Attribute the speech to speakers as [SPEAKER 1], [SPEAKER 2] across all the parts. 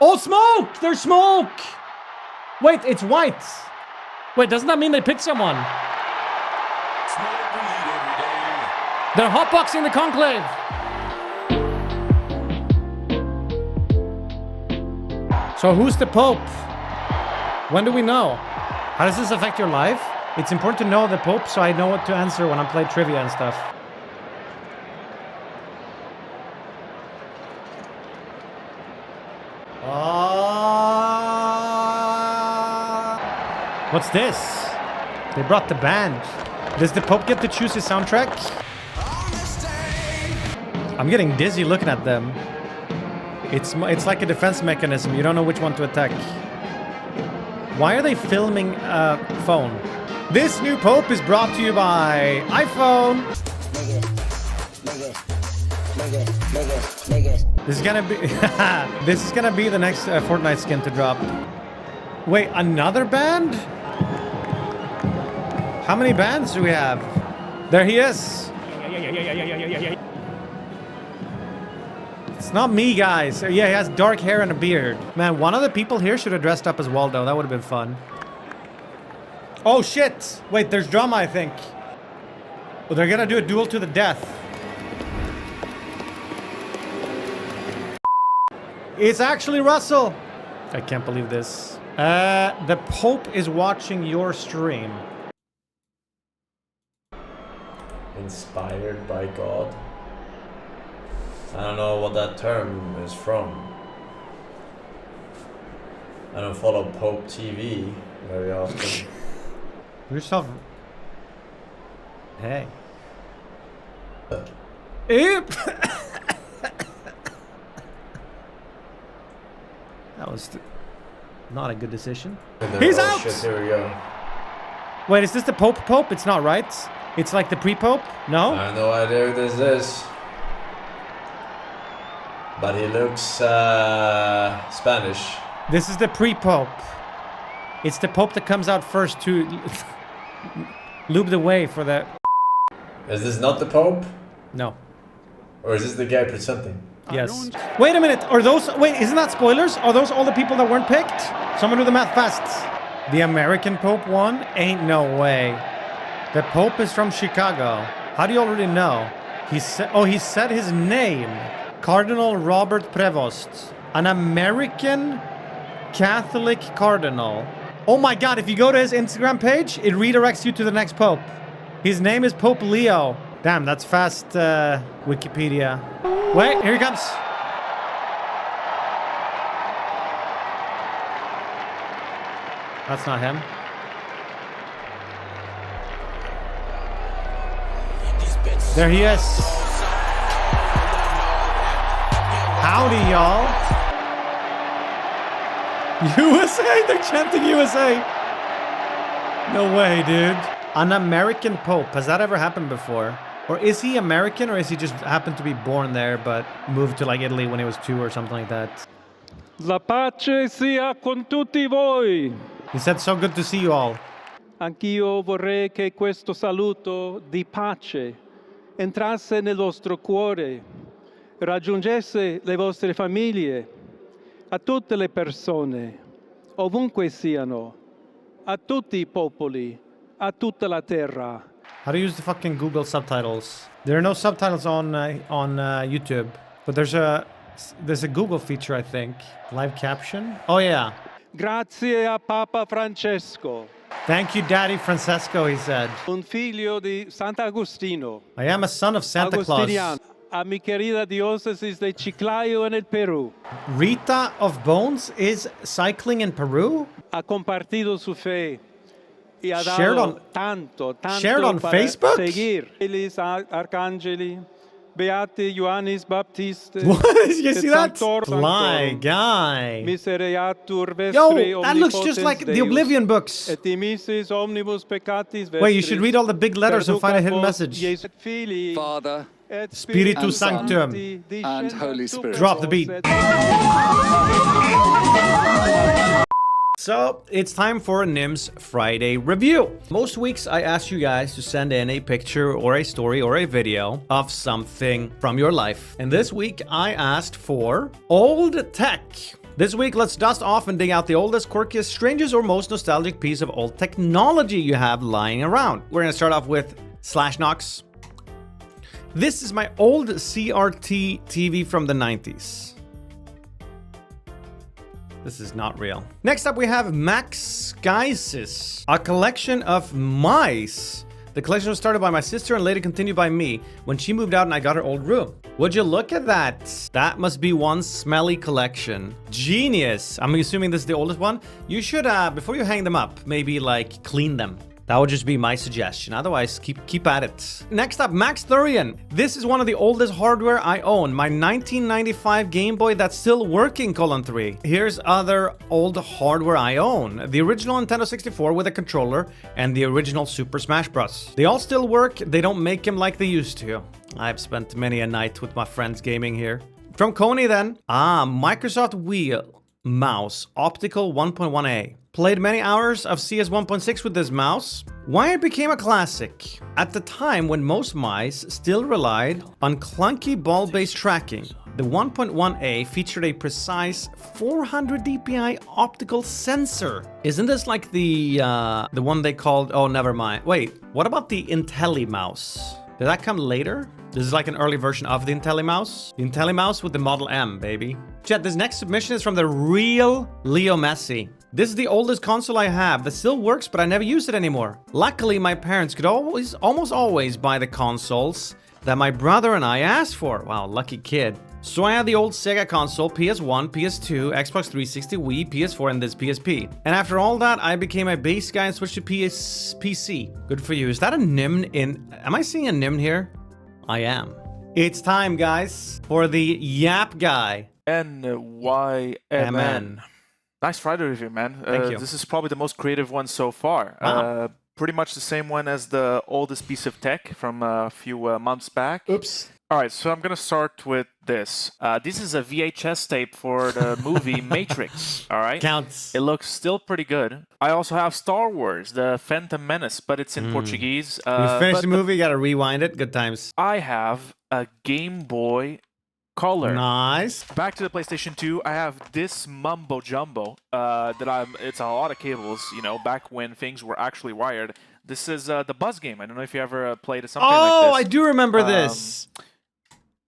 [SPEAKER 1] Oh, smoke! There's smoke! Wait, it's white. Wait, doesn't that mean they picked someone? They're hotboxing the Conclave. So who's the Pope? When do we know? How does this affect your life? It's important to know the Pope so I know what to answer when I play trivia and stuff. What's this? They brought the band. Does the Pope get to choose his soundtrack? I'm getting dizzy looking at them. It's like a defense mechanism. You don't know which one to attack. Why are they filming a phone? This new Pope is brought to you by iPhone. This is gonna be this is gonna be the next Fortnite skin to drop. Wait, another band? How many bands do we have? There he is. It's not me, guys. Yeah, he has dark hair and a beard. Man, one of the people here should have dressed up as Waldo. That would have been fun. Oh, shit. Wait, there's drama, I think. Oh, they're gonna do a duel to the death. It's actually Russell. I can't believe this. The Pope is watching your stream.
[SPEAKER 2] Inspired by God. I don't know what that term is from. I don't follow Pope TV very often.
[SPEAKER 1] Yourself. Hey. Oop. That was not a good decision. He's out!
[SPEAKER 2] Shit, here we go.
[SPEAKER 1] Wait, is this the Pope? It's not, right? It's like the pre-Pope? No?
[SPEAKER 2] I have no idea who this is. But he looks Spanish.
[SPEAKER 1] This is the pre-Pope. It's the Pope that comes out first to lube the way for the...
[SPEAKER 2] Is this not the Pope?
[SPEAKER 1] No.
[SPEAKER 2] Or is this the guy presenting?
[SPEAKER 1] Yes. Wait a minute. Are those... Wait, isn't that spoilers? Are those all the people that weren't picked? Someone do the math fast. The American Pope won? Ain't no way. The Pope is from Chicago. How do you already know? He said his name. Cardinal Robert Prevost. An American Catholic cardinal. Oh my god, if you go to his Instagram page, it redirects you to the next Pope. His name is Pope Leo. Damn, that's fast, Wikipedia. Wait, here he comes. That's not him. There he is. Howdy, y'all. USA? They're chanting USA. No way, dude. An American Pope. Has that ever happened before? Or is he American, or is he just happened to be born there but moved to like Italy when he was 2 or something like that?
[SPEAKER 3] La pace sia con tutti voi.
[SPEAKER 1] He said, so good to see you all.
[SPEAKER 3] Anch'io vorrei che questo saluto di pace entrasse nel vostro cuore, raggiungesse le vostre famiglie, a tutte le persone, ovunque siano, a tutti I popoli, a tutta la terra.
[SPEAKER 1] How to use the fucking Google subtitles? There are no subtitles on YouTube, but there's a Google feature, I think. Live caption. Oh yeah.
[SPEAKER 3] Grazie a Papa Francesco.
[SPEAKER 1] Thank you, Daddy Francesco, he said.
[SPEAKER 3] Un figlio di Sant'Agostino.
[SPEAKER 1] I am a son of Santa Claus.
[SPEAKER 3] A mi querida diócesis de Chiclayo en el Perú.
[SPEAKER 1] Rita of Bones is cycling in Peru?
[SPEAKER 3] Ha compartido su fe. Y ha
[SPEAKER 1] Shared
[SPEAKER 3] dado
[SPEAKER 1] on-
[SPEAKER 3] tanto
[SPEAKER 1] shared on
[SPEAKER 3] para
[SPEAKER 1] Facebook?
[SPEAKER 3] seguir. Elis Arcangeli, Beati Ioannis Baptiste.
[SPEAKER 1] What? You see that?
[SPEAKER 3] Sanctor,
[SPEAKER 1] Lie, guy.
[SPEAKER 3] Misereatur vestri
[SPEAKER 1] Yo, that looks just like the
[SPEAKER 3] Deus,
[SPEAKER 1] Oblivion books.
[SPEAKER 3] Et dimissis omnibus peccatis vestris.
[SPEAKER 1] Wait, you should read all the big letters and find a hidden message.
[SPEAKER 3] Filii,
[SPEAKER 4] Father,
[SPEAKER 3] et
[SPEAKER 1] Spiritus
[SPEAKER 4] and Son,
[SPEAKER 1] Sanctum.
[SPEAKER 4] and Holy Spirit.
[SPEAKER 1] Drop the beat. So, it's time for Nymn's Friday review. Most weeks I ask you guys to send in a picture or a story or a video of something from your life. And this week I asked for old tech. This week, let's dust off and dig out the oldest, quirkiest, strangest, or most nostalgic piece of old technology you have lying around. We're gonna start off with Slash Knox. This is my old CRT TV from the 90s. This is not real. Next up, we have Max Skysis, a collection of mice. The collection was started by my sister and later continued by me when she moved out and I got her old room. Would you look at that? That must be one smelly collection. Genius. I'm assuming this is the oldest one. You should, before you hang them up, maybe like clean them. That would just be my suggestion. Otherwise, keep at it. Next up, Max Thurian. This is one of the oldest hardware I own. My 1995 Game Boy that's still working, :3. Here's other old hardware I own. The original Nintendo 64 with a controller and the original Super Smash Bros. They all still work. They don't make them like they used to. I've spent many a night with my friends gaming here. From Coney then. Microsoft Wii mouse, optical 1.1A. Played many hours of CS 1.6 with this mouse. Why it became a classic? At the time when most mice still relied on clunky ball-based tracking, the 1.1A featured a precise 400 dpi optical sensor. Isn't this like the one they called... Oh, never mind. Wait, what about the IntelliMouse? Did that come later? This is like an early version of the IntelliMouse. The IntelliMouse with the Model M, baby. Chat, this next submission is from the real Leo Messi. This is the oldest console I have that still works, but I never use it anymore. Luckily, my parents could almost always buy the consoles that my brother and I asked for. Wow, lucky kid. So I had the old Sega console, PS1, PS2, Xbox 360, Wii, PS4, and this PSP. And after all that, I became a base guy and switched to PC. Good for you. Is that a Nymn in... Am I seeing a Nymn here? I am. It's time, guys, for the Yap Guy.
[SPEAKER 4] NYMN. Nice Friday review, man.
[SPEAKER 1] Thank you.
[SPEAKER 4] This is probably the most creative one so far. Pretty much the same one as the oldest piece of tech from a few months back.
[SPEAKER 1] Oops.
[SPEAKER 4] All right, so I'm going to start with this. This is a VHS tape for the movie Matrix, all right?
[SPEAKER 1] Counts.
[SPEAKER 4] It looks still pretty good. I also have Star Wars, The Phantom Menace, but it's in Portuguese.
[SPEAKER 1] You finished the movie, you gotta rewind it. Good times.
[SPEAKER 4] I have a Game Boy Color.
[SPEAKER 1] Nice.
[SPEAKER 4] Back to the PlayStation 2, I have this mumbo jumbo it's a lot of cables, you know, back when things were actually wired. This is the Buzz game. I don't know if you ever played something like this.
[SPEAKER 1] Oh, I do remember this.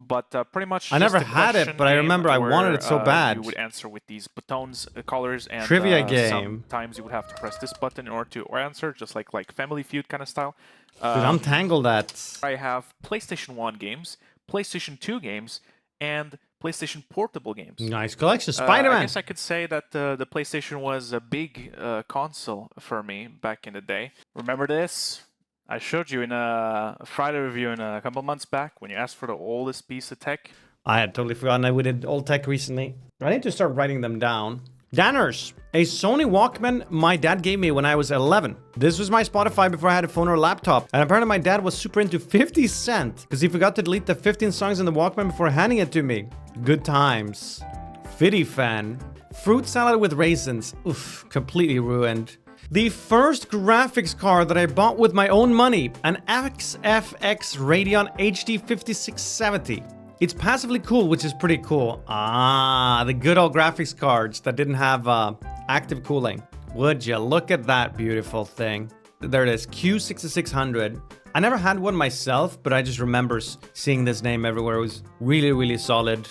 [SPEAKER 4] But pretty much
[SPEAKER 1] I never
[SPEAKER 4] just a
[SPEAKER 1] had it,
[SPEAKER 4] question
[SPEAKER 1] but I
[SPEAKER 4] game
[SPEAKER 1] remember I wanted
[SPEAKER 4] where,
[SPEAKER 1] it so bad.
[SPEAKER 4] You would answer with these buttons, colors, and
[SPEAKER 1] Trivia game.
[SPEAKER 4] Sometimes you would have to press this button in order to answer, just like Family Feud kind of style.
[SPEAKER 1] Dude, untangle that.
[SPEAKER 4] I have PlayStation 1 games, PlayStation 2 games, and PlayStation Portable games.
[SPEAKER 1] Nice collection. Spider-Man.
[SPEAKER 4] I guess I could say that the PlayStation was a big console for me back in the day. Remember this? I showed you in a Friday review a couple months back when you asked for the oldest piece of tech.
[SPEAKER 1] I had totally forgotten that we did old tech recently. I need to start writing them down. Danners, a Sony Walkman my dad gave me when I was 11. This was my Spotify before I had a phone or a laptop. And apparently my dad was super into 50 Cent because he forgot to delete the 15 songs in the Walkman before handing it to me. Good times. Fitty fan. Fruit salad with raisins. Oof, completely ruined. The first graphics card that I bought with my own money, an XFX Radeon HD 5670. It's passively cool, which is pretty cool. The good old graphics cards that didn't have active cooling. Would you look at that beautiful thing? There it is, Q6600. I never had one myself, but I just remember seeing this name everywhere. It was really, really solid.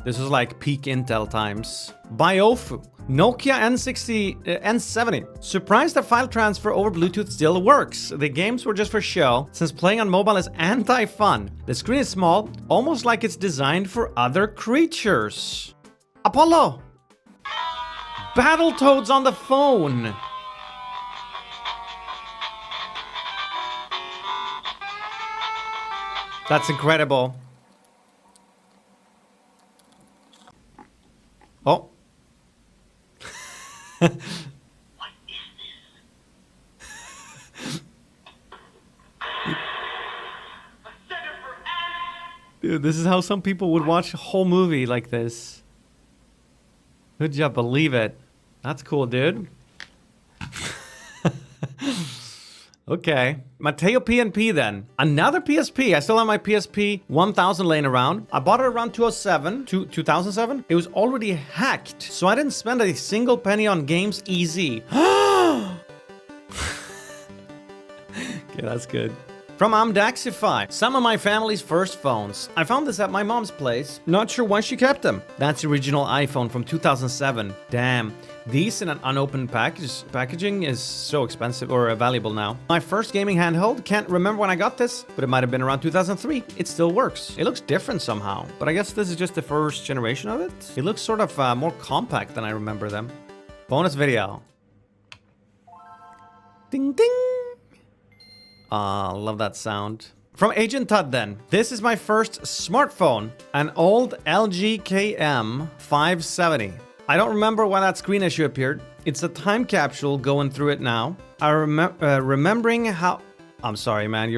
[SPEAKER 1] This was like peak Intel times. Biofu. Nokia N70. Surprised that file transfer over Bluetooth still works. The games were just for show, since playing on mobile is anti-fun. The screen is small, almost like it's designed for other creatures. Apollo! Battletoads on the phone! That's incredible. Oh. Dude, this is how some people would watch a whole movie like this. Could you believe it? That's cool, dude. Okay. Mateo PNP then. Another PSP. I still have my PSP 1000 laying around. I bought it around 2007. It was already hacked, so I didn't spend a single penny on games easy. Okay, that's good. From Amdaxify, some of my family's first phones. I found this at my mom's place. Not sure why she kept them. That's the original iPhone from 2007. Damn. These in an unopened packaging is so expensive or valuable now. My first gaming handheld, can't remember when I got this, but it might have been around 2003. It still works. It looks different somehow, but I guess this is just the first generation of it. It looks sort of more compact than I remember them. Bonus video. Ding ding. Love that sound. From Agent Todd then. This is my first smartphone, an old LG KM 570. I don't remember why that screen issue appeared. It's a time capsule going through it now. I remembering how... I'm sorry, man.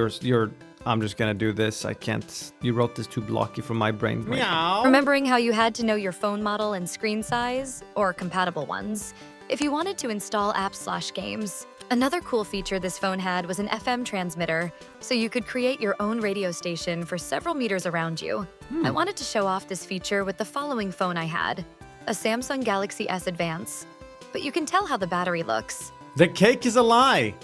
[SPEAKER 1] I'm just gonna do this. I can't... You wrote this too blocky from my brain. Meow.
[SPEAKER 5] Remembering how you had to know your phone model and screen size, or compatible ones, if you wanted to install apps/games. Another cool feature this phone had was an FM transmitter, so you could create your own radio station for several meters around you. I wanted to show off this feature with the following phone I had, a Samsung Galaxy S Advance. But you can tell how the battery looks.
[SPEAKER 1] The cake is a lie.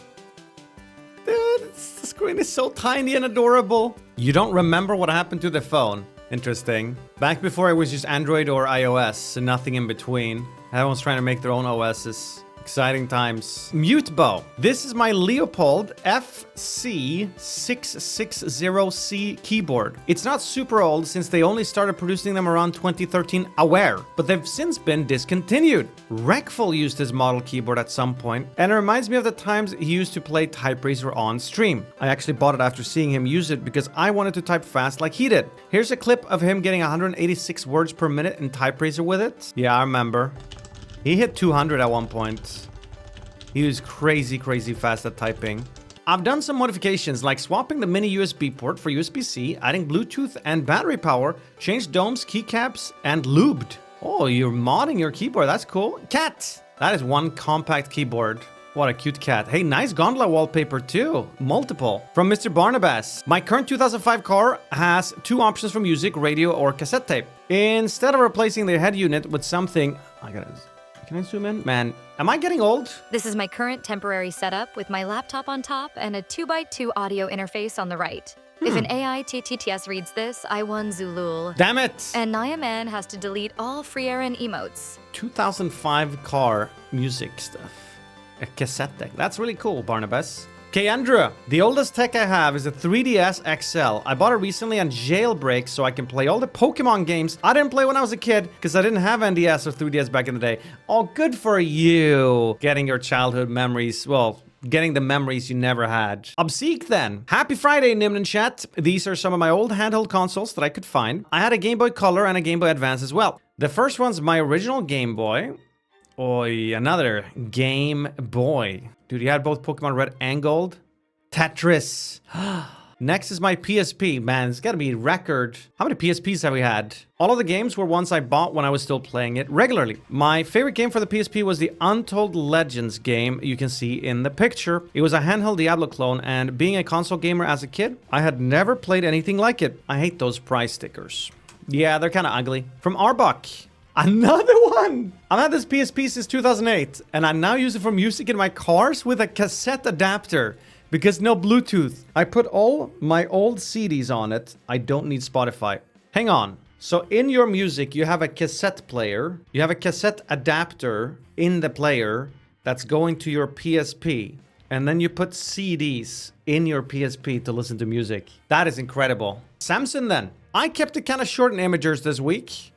[SPEAKER 1] Dude, the screen is so tiny and adorable. You don't remember what happened to the phone. Interesting. Back before it was just Android or iOS and nothing in between. Everyone's trying to make their own OSs. Exciting times. Mutebow. This is my Leopold FC660C keyboard. It's not super old since they only started producing them around 2013 aware, but they've since been discontinued. Rekful used his model keyboard at some point, and it reminds me of the times he used to play Typerazor on stream. I actually bought it after seeing him use it because I wanted to type fast like he did. Here's a clip of him getting 186 words per minute in Typerazor with it. Yeah, I remember. He hit 200 at one point. He was crazy fast at typing. I've done some modifications like swapping the mini USB port for USB-C, adding Bluetooth and battery power, changed domes, keycaps, and lubed. Oh, you're modding your keyboard. That's cool. Cat! That is one compact keyboard. What a cute cat. Hey, nice gondola wallpaper too. Multiple. From Mr. Barnabas. My current 2005 car has two options for music, radio, or cassette tape. Instead of replacing the head unit with something... Can I zoom in? Man, am I getting old?
[SPEAKER 5] This is my current temporary setup with my laptop on top and a 2x2 audio interface on the right. If an AI TTTS reads this, I won Zulul.
[SPEAKER 1] Damn it!
[SPEAKER 5] And Nyaman has to delete all free Aaron emotes.
[SPEAKER 1] 2005 car music stuff. A cassette deck. That's really cool, Barnabas. Okay, Andrew. The oldest tech I have is a 3DS XL. I bought it recently on jailbreak so I can play all the Pokemon games I didn't play when I was a kid because I didn't have NDS or 3DS back in the day. Oh, good for you. Getting your childhood memories, well, getting the memories you never had. Obseek then. Happy Friday, Nymn and chat. These are some of my old handheld consoles that I could find. I had a Game Boy Color and a Game Boy Advance as well. The first one's my original Game Boy. Oi, another Game Boy. Dude, you had both Pokemon Red and Gold. Tetris. Next is my PSP. Man, it's gotta be record. How many PSPs have we had? All of the games were ones I bought when I was still playing it regularly. My favorite game for the PSP was the Untold Legends game you can see in the picture. It was a handheld Diablo clone, and being a console gamer as a kid, I had never played anything like it. I hate those price stickers. Yeah, they're kind of ugly. From Arbok. Another one! I've had this PSP since 2008, and I now use it for music in my cars with a cassette adapter, because no Bluetooth. I put all my old CDs on it. I don't need Spotify. Hang on. So in your music, you have a cassette player. You have a cassette adapter in the player that's going to your PSP. And then you put CDs in your PSP to listen to music. That is incredible. Samsung then. I kept it kind of short in imagers this week.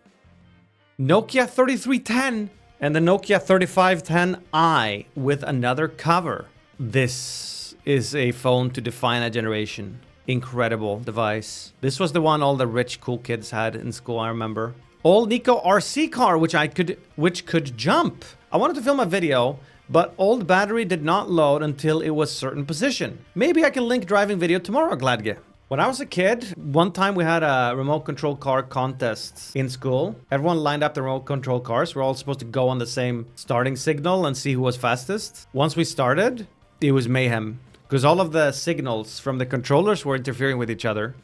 [SPEAKER 1] Nokia 3310 and the Nokia 3510i with another cover. This is a phone to define a generation. Incredible device. This was the one all the rich cool kids had in school, I remember. Old Nico RC car which could jump. I wanted to film a video, but old battery did not load until it was certain position. Maybe I can link driving video tomorrow, Gladge. When I was a kid, one time we had a remote control car contest in school. Everyone lined up the remote control cars. We're all supposed to go on the same starting signal and see who was fastest. Once we started, it was mayhem. because all of the signals from the controllers were interfering with each other.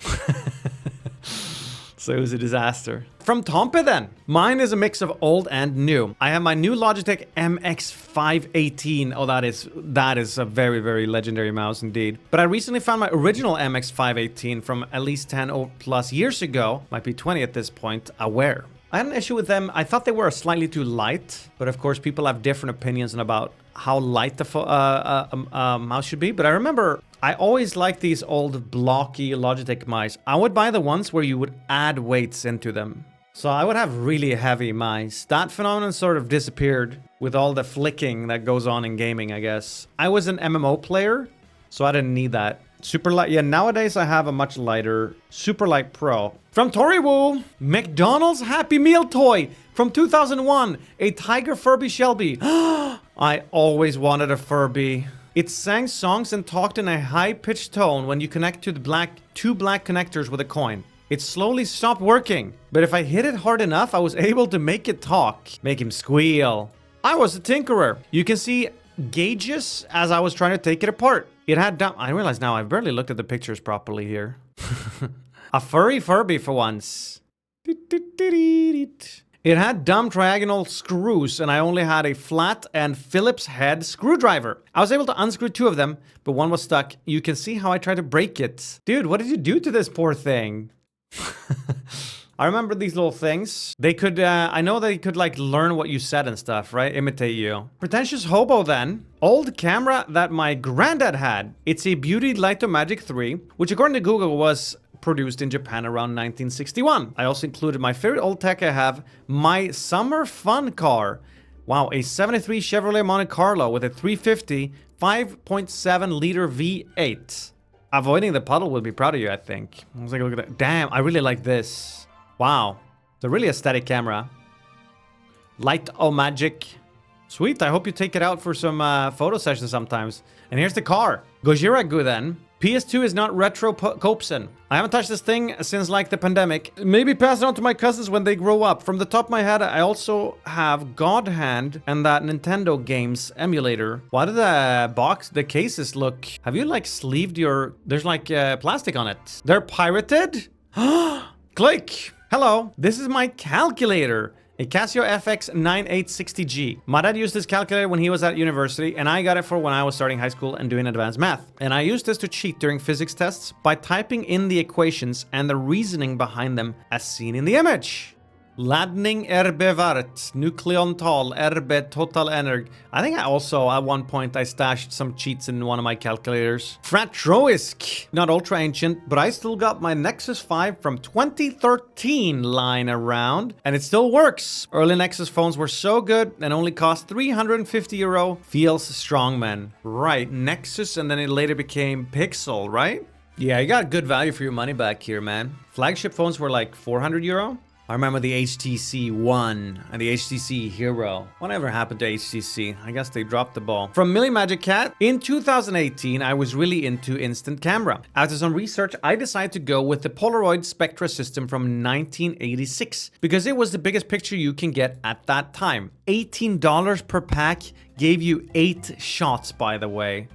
[SPEAKER 1] So it was a disaster. From Tompe then. Mine is a mix of old and new. I have my new Logitech MX518. Oh, that is a very, very legendary mouse indeed. But I recently found my original MX518 from at least 10 or plus years ago, might be 20 at this point, Aware. I had an issue with them. I thought they were slightly too light, but of course people have different opinions about how light the mouse should be. But I remember I always liked these old blocky Logitech mice. I would buy the ones where you would add weights into them. So I would have really heavy mice. That phenomenon sort of disappeared with all the flicking that goes on in gaming, I guess. I was an MMO player, so I didn't need that. Super light. Yeah, nowadays I have a much lighter Super Light Pro. From Toriwu, McDonald's Happy Meal toy from 2001. A Tiger Furby Shelby. I always wanted a Furby. It sang songs and talked in a high-pitched tone when you connect to the two black connectors with a coin. It slowly stopped working, but if I hit it hard enough, I was able to make it talk. Make him squeal. I was a tinkerer. You can see gauges as I was trying to take it apart. It had I realize now I've barely looked at the pictures properly here. A furry Furby for once. It had dumb triagonal screws and I only had a flat and Phillips head screwdriver. I was able to unscrew 2 of them, but one was stuck. You can see how I tried to break it. Dude, what did you do to this poor thing? I remember these little things. They could, I know they could like learn what you said and stuff, right? Imitate you. Pretentious Hobo then. Old camera that my granddad had. It's a Beauty Lightomagic 3, which according to Google was produced in Japan around 1961. I also included my favorite old tech I have, my summer fun car. Wow, a 73 Chevrolet Monte Carlo with a 350 5.7 liter V8. Avoiding the puddle would be proud of you, I think. Let's take a look at that. Damn, I really like this. Wow, it's a really aesthetic camera. Light-O-Magic. Sweet, I hope you take it out for some photo sessions sometimes. And here's the car. Gojira then. PS2 is not retro Copson. I haven't touched this thing since like the pandemic. Maybe pass it on to my cousins when they grow up. From the top of my head, I also have God Hand and that Nintendo games emulator. Why do the cases look... Have you like sleeved your... There's like plastic on it. They're pirated? Click! Hello, this is my calculator. A Casio FX 9860G. My dad used this calculator when he was at university, and I got it for when I was starting high school and doing advanced math. And I used this to cheat during physics tests by typing in the equations and the reasoning behind them as seen in the image. Laddning vart, nukleontal total energ. I think I also, at one point, I stashed some cheats in one of my calculators. Fratroisk. Not ultra ancient, but I still got my Nexus 5 from 2013 lying around, and it still works. Early Nexus phones were so good and only cost €350. Feels strong, man. Right, Nexus, and then it later became Pixel, right? Yeah, you got good value for your money back here, man. Flagship phones were like €400. I remember the HTC One and the HTC Hero. Whatever happened to HTC? I guess they dropped the ball. From Millie Magic Cat, in 2018, I was really into instant camera. After some research, I decided to go with the Polaroid Spectra system from 1986 because it was the biggest picture you can get at that time. $18 per pack gave you 8 shots, by the way.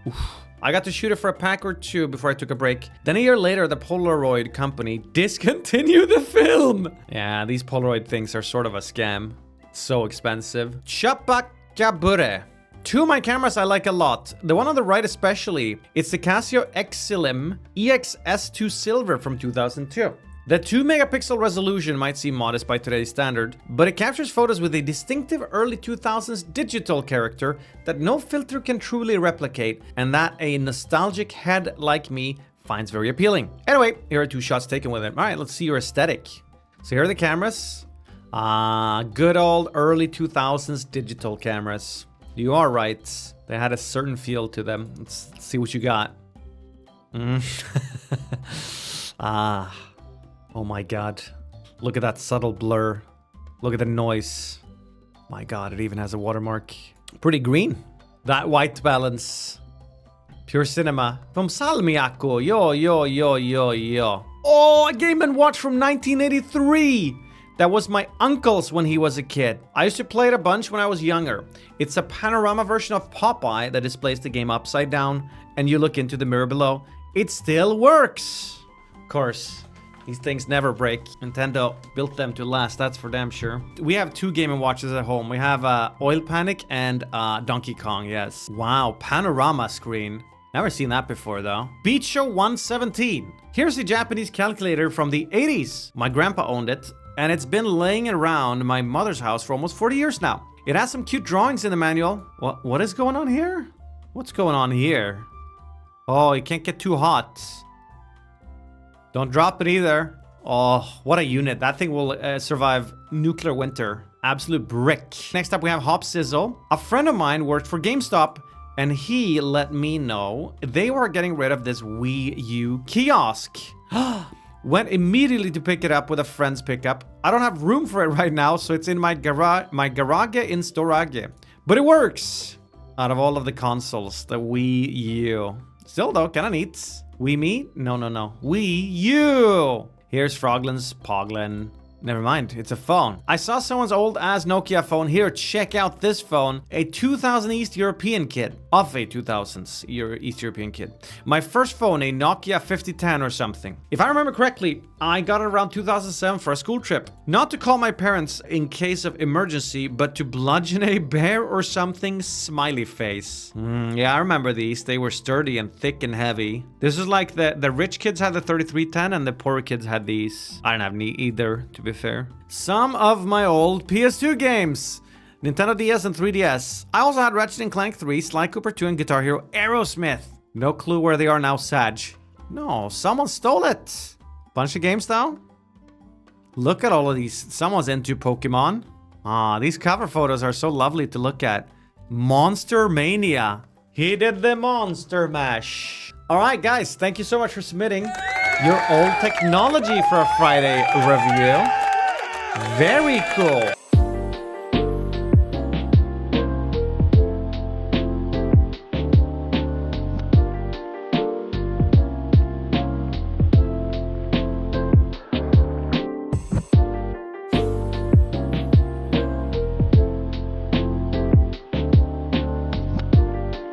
[SPEAKER 1] Oof. I got to shoot it for a pack or 2 before I took a break. Then a year later, the Polaroid company discontinued the film. Yeah, these Polaroid things are sort of a scam. So expensive. Chapakabure. 2 of my cameras I like a lot. The one on the right especially. It's the Casio Exilim EXS2 Silver from 2002. The 2 megapixel resolution might seem modest by today's standard, but it captures photos with a distinctive early 2000s digital character that no filter can truly replicate, and that a nostalgic head like me finds very appealing. Anyway, here are 2 shots taken with it. All right, let's see your aesthetic. So here are the cameras. Good old early 2000s digital cameras. You are right. They had a certain feel to them. Let's see what you got. Oh my god. Look at that subtle blur. Look at the noise. My god, it even has a watermark. Pretty green. That white balance. Pure cinema. From Salmiakko. Yo. Oh, a Game & Watch from 1983. That was my uncle's when he was a kid. I used to play it a bunch when I was younger. It's a panorama version of Popeye that displays the game upside down, and you look into the mirror below. It still works. Of course, these things never break. Nintendo built them to last, that's for damn sure. We have 2 Game & Watches at home. We have Oil Panic and Donkey Kong, yes. Wow, panorama screen. Never seen that before though. Beat Show 117. Here's a Japanese calculator from the 80s. My grandpa owned it, and it's been laying around my mother's house for almost 40 years now. It has some cute drawings in the manual. What is going on here? What's going on here? Oh, it can't get too hot. Don't drop it either. Oh, what a unit. That thing will survive nuclear winter. Absolute brick. Next up, we have Hop Sizzle. A friend of mine worked for GameStop, and he let me know they were getting rid of this Wii U kiosk. Went immediately to pick it up with a friend's pickup. I don't have room for it right now, so it's in my garage in storage. But it works! Out of all of the consoles, the Wii U. Still though, kinda neat. Wii Me? No. Wii U! Here's Froglin's Poglin. Never mind, it's a phone. I saw someone's old-ass Nokia phone. Here, check out this phone. A 2000 East European kid. Of a 2000s East European kid. My first phone, a Nokia 5010 or something. If I remember correctly, I got it around 2007 for a school trip. Not to call my parents in case of emergency, but to bludgeon a bear or something, smiley face. Yeah, I remember these. They were sturdy and thick and heavy. This is like the rich kids had the 3310 and the poorer kids had these. I didn't have either, to be fair. Some of my old PS2 games. Nintendo DS and 3DS. I also had Ratchet & Clank 3, Sly Cooper 2, and Guitar Hero Aerosmith. No clue where they are now, Sag. No, someone stole it. Bunch of games though. Look at all of these. Someone's into Pokemon. These cover photos are so lovely to look at. Monster Mania. He did the Monster Mash. Alright guys, thank you so much for submitting your old technology for a Friday review. Very cool.